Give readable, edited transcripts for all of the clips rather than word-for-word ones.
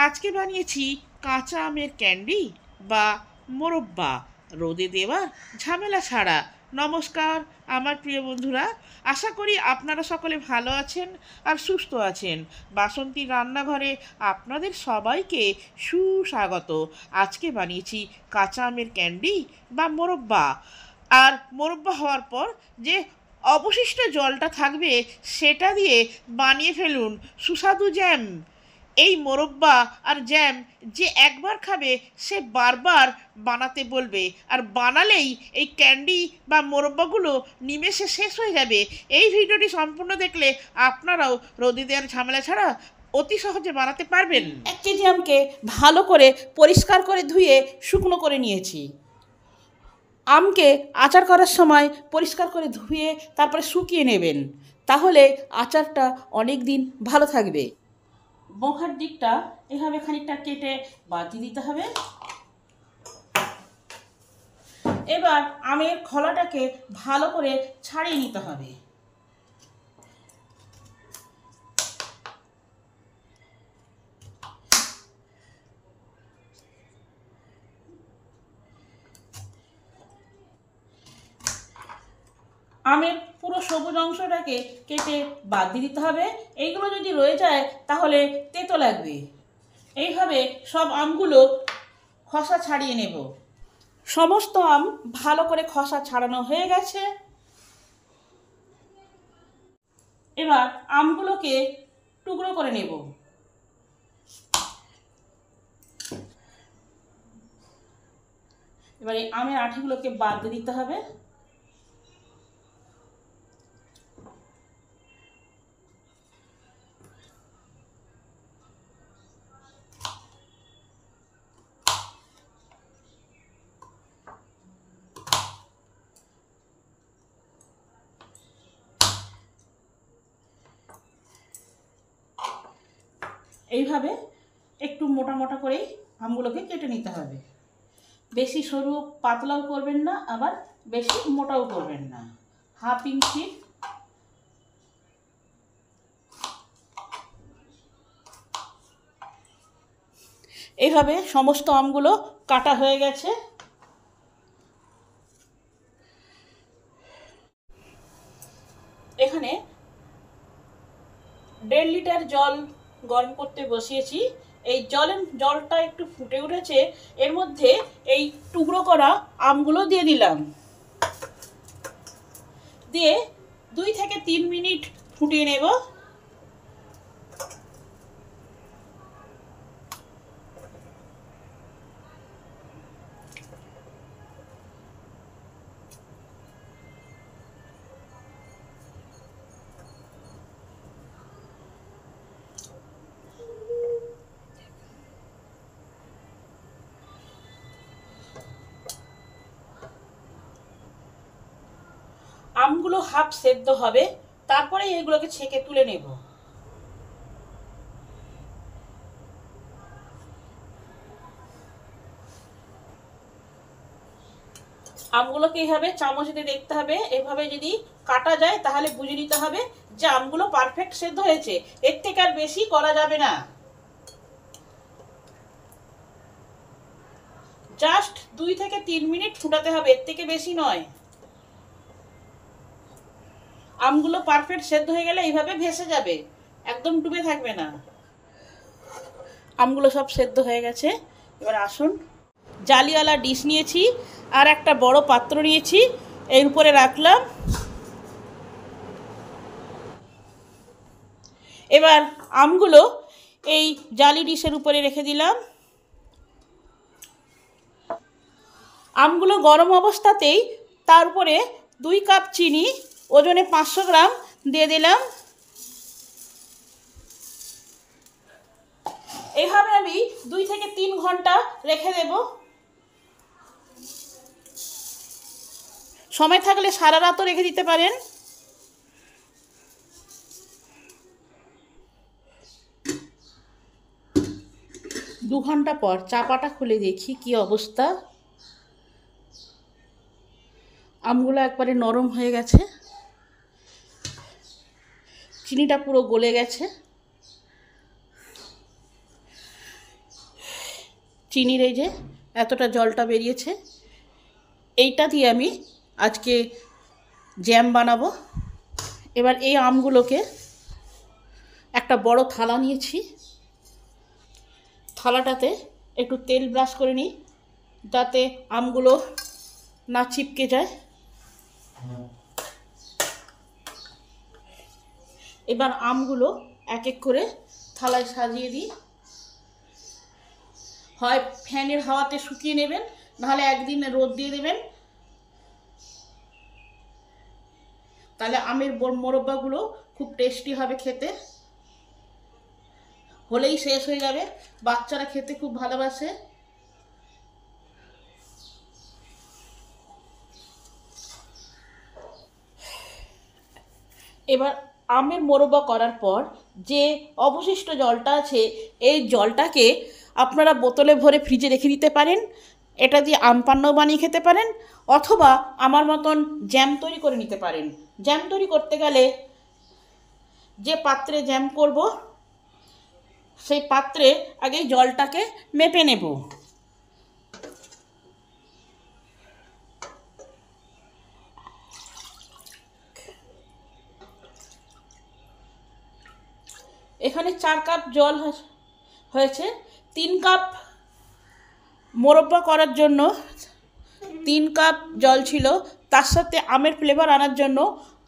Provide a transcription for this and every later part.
আজকে বানিয়েছি কাঁচা আমের ক্যান্ডি বা মোরব্বা, রোদে দেওয়া ঝামেলা ছাড়া। নমস্কার আমার প্রিয় বন্ধুরা, আশা করি আপনারা সকলে ভালো আছেন আর সুস্থ আছেন। বাসন্তীর রান্নাঘরে আপনাদের সবাইকে সুস্বাগত। আজকে বানিয়েছি কাঁচা আমের ক্যান্ডি বা মোরব্বা। আর মোরব্বা হওয়ার পর যে অবশিষ্ট জলটা থাকবে সেটা দিয়ে বানিয়ে ফেলুন সুস্বাদু জ্যাম। এই মোরব্বা আর জ্যাম যে একবার খাবে সে বারবার বানাতে বলবে, আর বানালেই এই ক্যান্ডি বা মোরব্বাগুলো নিমেষে শেষ হয়ে যাবে। এই ভিডিওটি সম্পূর্ণ দেখলে আপনারাও রোদে দেওয়ার ঝামেলা ছাড়া অতি সহজে বানাতে পারবেন। 1 কেজি আমকে ভালো করে পরিষ্কার করে ধুয়ে শুকনো করে নিয়েছি। আমকে আচার করার সময় পরিষ্কার করে ধুয়ে তারপরে শুকিয়ে নেবেন, তাহলে আচারটা অনেক দিন ভালো থাকবে। বোখার দিকটা এভাবে খানিকটা কেটে বাদ দিতে হবে। এবার আমের খোলাটাকে ভালো করে ছাড়িয়ে নিতে হবে। আমের পুরো সবুজ অংশটাকে কেটে বাদ দিয়ে দিতে হবে। এইগুলো যদি রয়ে যায় তাহলে তেতো লাগবে। এইভাবে সব আমগুলো খোসা ছাড়িয়ে নেব। সমস্ত আম ভালো করে খোসা ছাড়ানো হয়ে গেছে। এবার আমগুলোকে টুকরো করে নেব। এবার এই আমের আঠিগুলোকে বাদ দিয়ে দিতে হবে। এইভাবে একটু মোটা মোটা করেই আমগুলোকে কেটে নিতে হবে। বেশি সরু পাতলাও করবেন না, আবার বেশি মোটাও করবেন না, 1/2 ইঞ্চি। এইভাবে সমস্ত আমগুলো কাটা হয়ে গেছে। এখানে 1.5 লিটার জল গরম করতে বসিয়েছি। এই জলটা একটু ফুটে উঠেছে। এর মধ্যে এই টুকরো করা আমগুলো দিয়ে দিলাম। দিয়ে 2 থেকে 3 মিনিট ফুটিয়ে নেব। আমগুলো হাফ সেদ্ধ হবে, তারপরে এগুলোকে ছেঁকে তুলে নেব। আমগুলোকে এইভাবে চামচ দিয়ে দেখতে হবে। এভাবে যদি কাটা যায় তাহলে বুঝে নিতে হবে যে আমগুলো পারফেক্ট সেদ্ধ হয়েছে। এর থেকে আর বেশি করা যাবে না। জাস্ট 2 থেকে 3 মিনিট ফুটাতে হবে, এর থেকে বেশি নয়। আমগুলো পারফেক্ট সেদ্ধ হয়ে গেলে এইভাবে ভেসে যাবে, একদম ডুবে থাকবে না। আমগুলো সব সেদ্ধ হয়ে গেছে। এবার আসুন, জালিওয়ালা ডিশ নিয়েছি আর একটা বড় পাত্র নিয়েছি, এর উপরে রাখলাম। এবার আমগুলো এই জালি ডিশের উপরে রেখে দিলাম। আমগুলো গরম অবস্থাতেই তার উপরে 2 কাপ চিনি ওজনে 500 গ্রাম দিয়ে দিলাম। এইভাবে আমি 2 থেকে 3 ঘন্টা রেখে দেব। সময় থাকলে সারা রাতও রেখে দিতে পারেন। দু ঘন্টা পর চাপাটা খুলে দেখি কি অবস্থা। আমগুলো একবারে নরম হয়ে গেছে, চিনিটা পুরো গলে গেছে। চিনির এই যে এতটা জলটা বেরিয়েছে, এইটা দিয়ে আমি আজকে জ্যাম বানাবো। এবার এই আমগুলোকে একটা বড় থালা নিয়েছি, থালাটাতে একটু তেল ব্রাশ করে নিই যাতে আমগুলো না চিপকে যায়। এবার আমগুলো এক এক করে থালায় সাজিয়ে দিই। হয় ফ্যানের হাওয়াতে শুকিয়ে নেবেন, নাহলে একদিন রোদ দিয়ে দেবেন, তাহলে আমের মোরব্বাগুলো খুব টেস্টি হবে খেতে। হলেই শেষ হয়ে যাবে, বাচ্চারা খেতে খুব ভালোবাসে। এবার আমের মোরব্বা করার পর যে অবশিষ্ট জলটা আছে, এই জলটাকে আপনারা বোতলে ভরে ফ্রিজে রেখে দিতে পারেন। এটা দিয়ে আম পান্নাও বানিয়ে খেতে পারেন, অথবা আমার মতন জ্যাম তৈরি করে নিতে পারেন। জ্যাম তৈরি করতে গেলে যে পাত্রে জ্যাম করব সেই পাত্রে আগে জলটাকে মেপে নেব। এখানে 4 কাপ জল হয়েছে। 3 কাপ মোরব্বা করার জন্য 3 কাপ জল ছিল, তার সাথে আমের ফ্লেভার আনার জন্য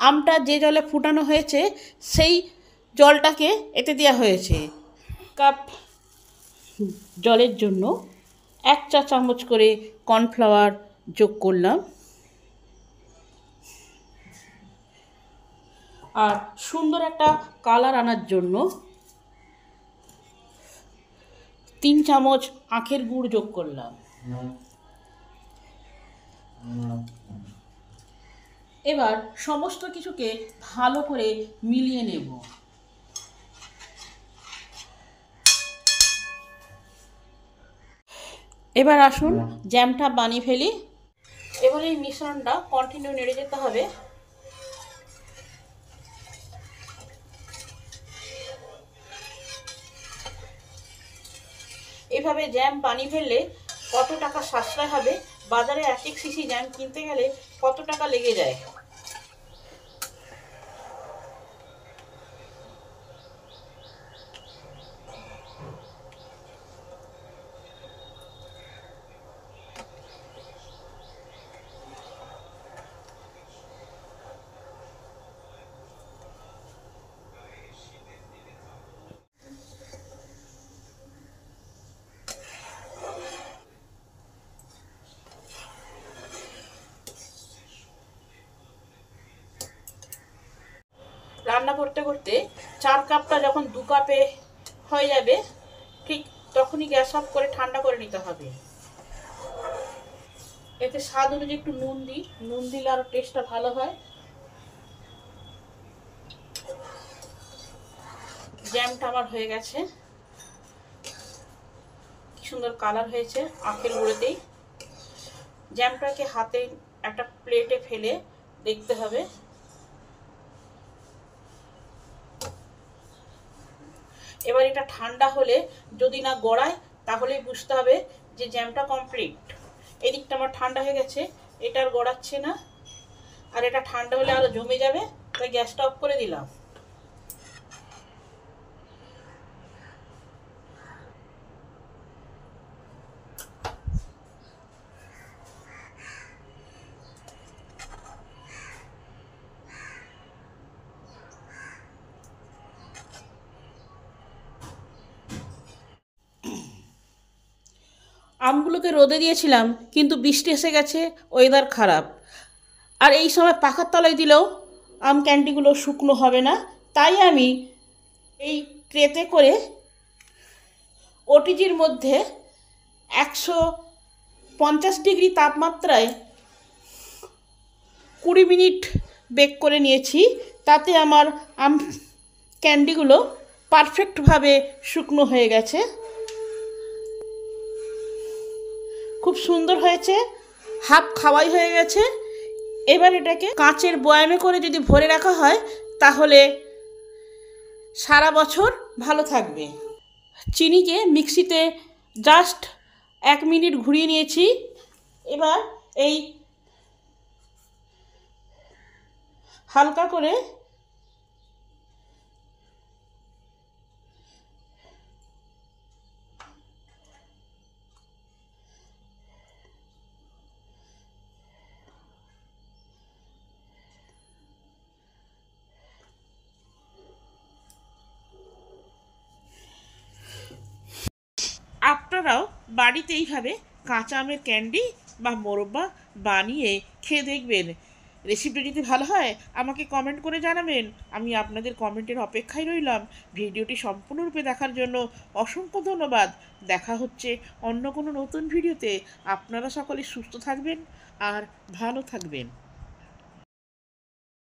আমটা যে জলে ফুটানো হয়েছে সেই জলটাকে এতে দেওয়া হয়েছে। কাপ জলের জন্য 1 চা চামচ করে কর্নফ্লাওয়ার যোগ করলাম। আর সুন্দর একটা কালার আনার জন্য 3 চামচ আখের গুড় যোগ করলাম। এবার সমস্ত কিছুকে ভালো করে মিলিয়ে নেব। এবার আসুন জ্যামটা বানিয়ে ফেলি। এবার এই মিশ্রণটা কন্টিনিউ নেড়ে যেতে হবে। এভাবে জ্যাম বানিয়ে ফেললে কত টাকা সাশ্রয় হবে। বাজারে 1 সিসি জ্যাম কিনতে গেলে কত টাকা লেগে যায়। রান্না করতে করতে 4 কাপটা যখন 2 কাপে হয়ে যাবে, ঠিক তখনই গ্যাস অফ করে ঠান্ডা করে নিতে হবে। এতে স্বাদ অনুযায়ী একটু নুন দিই, নুন দিলে আরও টেস্টটা ভালো হয়। জ্যামটা আমার হয়ে গেছে, কি সুন্দর কালার হয়েছে আখের গুঁড়োতেই। জ্যামটাকে হাতে একটা প্লেটে ফেলে দেখতে হবে। এবার এটা ঠান্ডা হলে যদি না গড়ায় তাহলেই বুঝতে হবে যে জ্যামটা কমপ্লিট। এদিকটা আমার ঠান্ডা হয়ে গেছে, এটা আর গড়াচ্ছে না। আর এটা ঠান্ডা হলে আরও জমে যাবে, তাই গ্যাসটা অফ করে দিলাম। আমগুলোকে রোদে দিয়েছিলাম, কিন্তু বৃষ্টি এসে গেছে, ওয়েদার খারাপ। আর এই সময় পাখার তলায় দিলেও আম ক্যান্ডিগুলো শুকনো হবে না। তাই আমি এই ট্রেতে করে ওটিজির মধ্যে 150 ডিগ্রি তাপমাত্রায় 20 মিনিট বেক করে নিয়েছি। তাতে আমার আম ক্যান্ডিগুলো পারফেক্টভাবে শুকনো হয়ে গেছে, খুব সুন্দর হয়েছে, হাফ খাওয়াই হয়ে গেছে। এবার এটাকে কাঁচের বয়ামে করে যদি ভরে রাখা হয় তাহলে সারা বছর ভালো থাকবে। চিনিকে মিক্সিতে জাস্ট 1 মিনিট ঘুরিয়ে নিয়েছি। এবার এই হালকা করে আপনারাও বাড়িতে এইভাবে কাঁচা আমের ক্যান্ডি বা মোরব্বা বানিয়ে খেয়ে দেখবেন। রেসিপিটা যদি ভালো হয় আমাকে কমেন্ট করে জানাবেন। আমি আপনাদের কমেন্টের অপেক্ষায় রইলাম। ভিডিওটি সম্পূর্ণরূপে দেখার জন্য অসংখ্য ধন্যবাদ। দেখা হচ্ছে অন্য কোনো নতুন ভিডিওতে। আপনারা সকলে সুস্থ থাকবেন আর ভালো থাকবেন।